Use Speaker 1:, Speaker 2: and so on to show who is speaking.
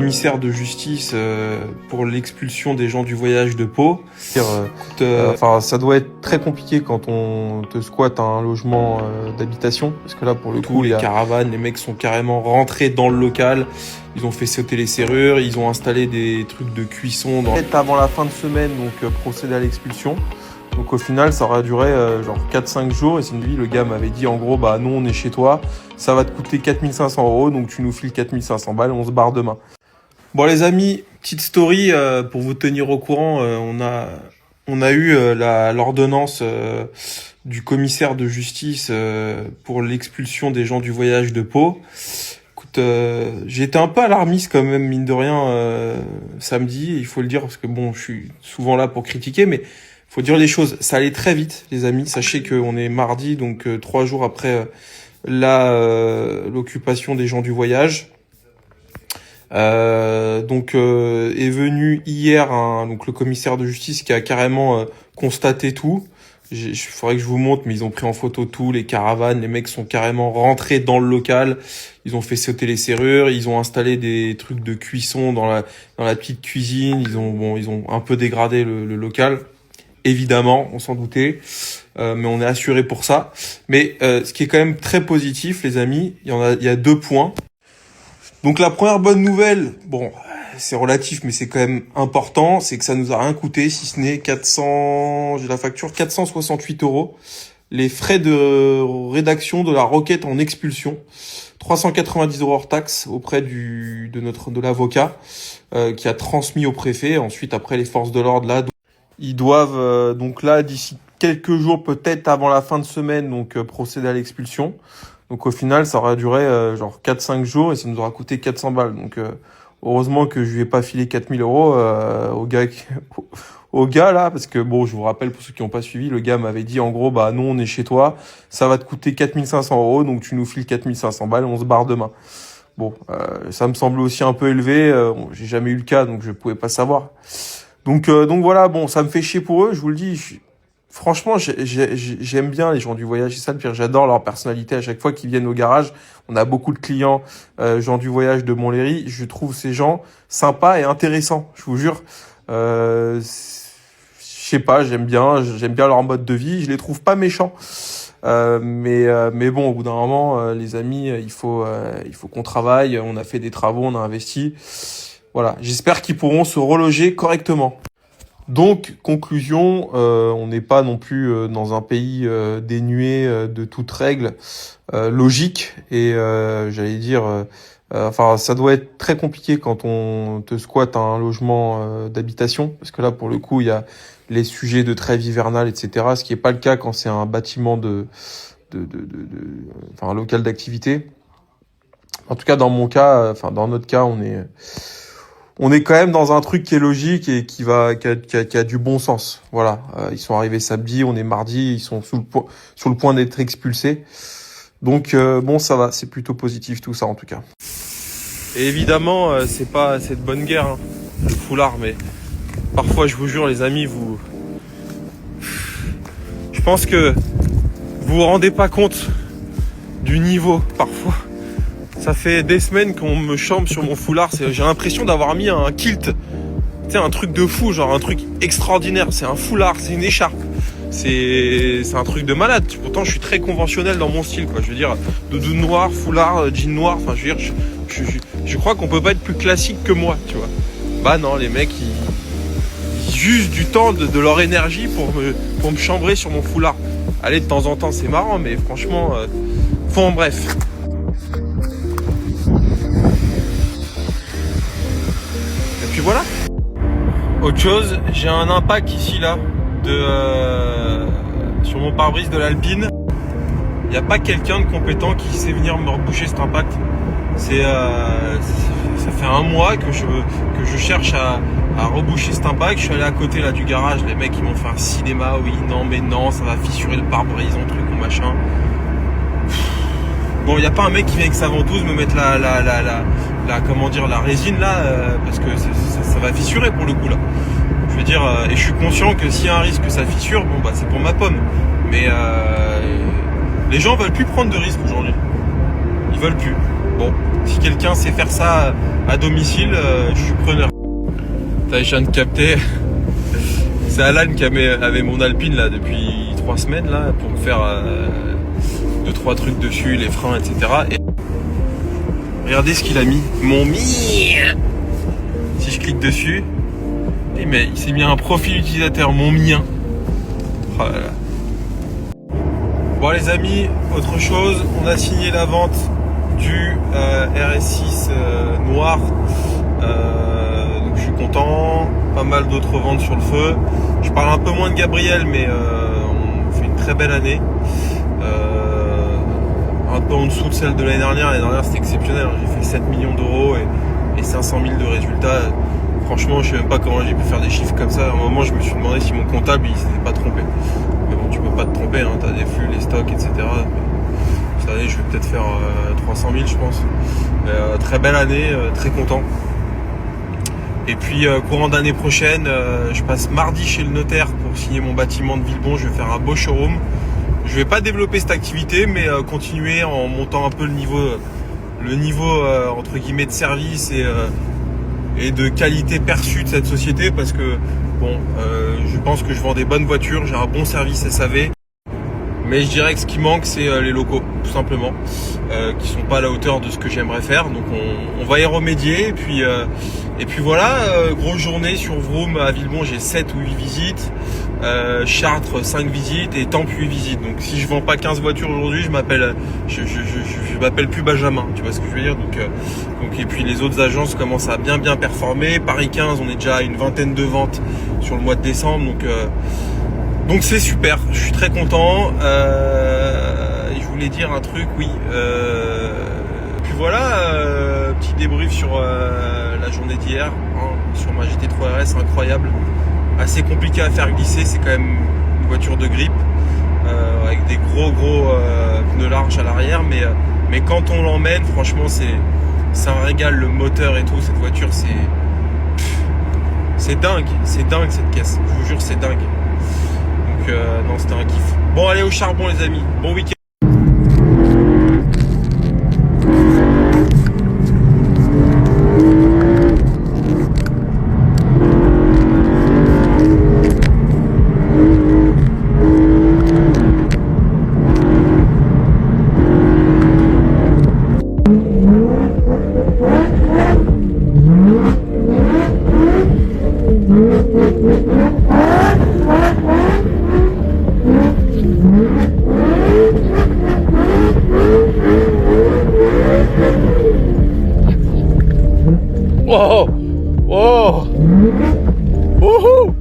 Speaker 1: Commissaire de justice pour l'expulsion des gens du voyage de Pau. Ça doit être très compliqué quand on te squatte un logement d'habitation, parce que là pour le coup les caravanes, les mecs sont carrément rentrés dans le local, ils ont fait sauter les serrures, ils ont installé des trucs de cuisson avant la fin de semaine, donc procéder à l'expulsion. Donc au final ça aura duré genre 4-5 jours, et c'est une vie, le gars m'avait dit en gros bah nous on est chez toi, ça va te coûter 4500 €, donc tu nous files 4500 balles, on se barre demain. Bon les amis, petite story pour vous tenir au courant, on a eu l'ordonnance du commissaire de justice pour l'expulsion des gens du voyage de Pau. Écoute, j'ai été un peu alarmiste quand même, mine de rien, samedi, il faut le dire, parce que bon, je suis souvent là pour critiquer, mais faut dire les choses, ça allait très vite les amis, sachez qu'on est mardi, donc 3 jours après l'occupation des gens du voyage. Est venu hier donc le commissaire de justice qui a carrément constaté tout. Il faudrait que je vous montre, mais ils ont pris en photo tout, les caravanes, les mecs sont carrément rentrés dans le local, ils ont fait sauter les serrures, ils ont installé des trucs de cuisson dans la petite cuisine, ils ont un peu dégradé le local. Évidemment, on s'en doutait, mais on est assuré pour ça. Mais ce qui est quand même très positif, les amis, il y a 2 points. Donc la première bonne nouvelle, bon, c'est relatif, mais c'est quand même important, c'est que ça nous a rien coûté, si ce n'est 468 €. Les frais de rédaction de la requête en expulsion, 390 € hors taxe auprès de l'avocat qui a transmis au préfet. Ensuite, après, les forces de l'ordre là, ils doivent donc là d'ici quelques jours, peut-être avant la fin de semaine, donc procéder à l'expulsion. Donc au final, ça aura duré genre 4-5 jours et ça nous aura coûté 400 balles. Donc heureusement que je lui ai pas filé 4000 € au gars là, parce que bon, je vous rappelle pour ceux qui n'ont pas suivi, le gars m'avait dit en gros bah nous on est chez toi, ça va te coûter 4500 €, donc tu nous files 4500 balles, on se barre demain. Bon, ça me semble aussi un peu élevé, j'ai jamais eu le cas donc je pouvais pas savoir. Donc voilà, bon, ça me fait chier pour eux, je vous le dis. Franchement, j'aime bien les gens du voyage, c'est ça le pire. J'adore leur personnalité à chaque fois qu'ils viennent au garage. On a beaucoup de clients gens du voyage de Montlhéry. Je trouve ces gens sympas et intéressants, je vous jure. Je sais pas, j'aime bien leur mode de vie. Je les trouve pas méchants. Mais bon, au bout d'un moment, les amis, il faut qu'on travaille. On a fait des travaux, on a investi. Voilà, j'espère qu'ils pourront se reloger correctement. Donc, conclusion, on n'est pas non plus dans un pays dénué de toute règle logique. Et j'allais dire, ça doit être très compliqué quand on te squatte un logement d'habitation. Parce que là, pour le coup, il y a les sujets de trêve hivernale, etc. Ce qui n'est pas le cas quand c'est un bâtiment un local d'activité. En tout cas, dans notre cas, on est quand même dans un truc qui est logique et qui a du bon sens. Voilà, ils sont arrivés samedi, on est mardi, ils sont sur le point d'être expulsés. Donc bon, ça va, c'est plutôt positif tout ça en tout cas. Et évidemment, c'est pas de bonne guerre, hein, le foulard, mais parfois je vous jure les amis, je pense que vous vous rendez pas compte du niveau parfois. Ça fait des semaines qu'on me chambre sur mon foulard. J'ai l'impression d'avoir mis un kilt. Tu sais, un truc de fou, genre un truc extraordinaire. C'est un foulard, c'est une écharpe. C'est un truc de malade. Pourtant, je suis très conventionnel dans mon style, quoi. Je veux dire, doudoune noire, foulard, jean noir. Enfin, je veux dire, je crois qu'on peut pas être plus classique que moi, tu vois. Bah non, les mecs, ils usent du temps de leur énergie pour me chambrer sur mon foulard. Allez, de temps en temps, c'est marrant, mais franchement, en bref. Puis voilà. Autre chose, j'ai un impact ici là sur mon pare-brise de l'Alpine. Il n'y a pas quelqu'un de compétent qui sait venir me reboucher cet impact. Ça fait 1 mois que je cherche à reboucher cet impact. Je suis allé à côté là du garage, les mecs ils m'ont fait un cinéma, oui, non mais non, ça va fissurer le pare-brise, un truc ou machin. Bon, il n'y a pas un mec qui vient avec sa ventouse me mettre la résine là, parce que ça va fissurer pour le coup là. Je veux dire, et je suis conscient que s'il y a un risque que ça fissure, bon bah c'est pour ma pomme. Mais les gens veulent plus prendre de risques aujourd'hui. Ils veulent plus. Bon, Si quelqu'un sait faire ça à domicile, je suis preneur. Je viens de capter. C'est Alan qui avait mon Alpine là depuis 3 semaines là pour me faire 2-3 trucs dessus, les freins, etc. Et regardez ce qu'il a mis. Mon mi. Si je clique dessus, mais il s'est mis un profil utilisateur, mon mien. Oh là là. Bon les amis, autre chose, on a signé la vente du RS6 noir. Donc je suis content. Pas mal d'autres ventes sur le feu. Je parle un peu moins de Gabriel, mais on fait une très belle année. Un peu en dessous de celle de l'année dernière. L'année dernière c'était exceptionnel. J'ai fait 7 millions d'euros et 500 000 de résultats. Franchement, je sais même pas comment j'ai pu faire des chiffres comme ça. À un moment, je me suis demandé si mon comptable il s'était pas trompé. Mais bon, tu peux pas te tromper, hein. T'as des flux, les stocks, etc. Cette année, je vais peut-être faire 300 000, je pense. Très belle année, très content. Et puis, courant d'année prochaine, je passe mardi chez le notaire pour signer mon bâtiment de Villebon. Je vais faire un beau showroom. Je vais pas développer cette activité, mais continuer en montant un peu le niveau entre guillemets de service et de qualité perçue de cette société, parce que bon, je pense que je vends des bonnes voitures, j'ai un bon service SAV, mais je dirais que ce qui manque c'est les locaux, tout simplement, qui sont pas à la hauteur de ce que j'aimerais faire. Donc on va y remédier, et puis voilà, grosse journée sur Vroom à Villebon, j'ai 7 ou 8 visites, Chartres 5 visites et Tempe 8 visites. Donc si je vends pas 15 voitures aujourd'hui, je m'appelle plus Benjamin, tu vois ce que je veux dire. Donc et puis les autres agences commencent à bien performer. Paris 15, on est déjà à une vingtaine de ventes sur le mois de décembre, donc c'est super, je suis très content. Je voulais dire un truc, oui. Puis voilà, petit débrief sur la journée d'hier, hein, sur ma GT3 RS, incroyable. Assez compliqué à faire glisser, c'est quand même une voiture de grippe, avec des gros pneus larges à l'arrière, mais quand on l'emmène, franchement c'est un régal, le moteur et tout, cette voiture c'est dingue cette caisse, je vous jure c'est dingue. Donc non, c'était un kiff. Bon, allez au charbon les amis, bon week-end. Whoa! Whoa! Woohoo!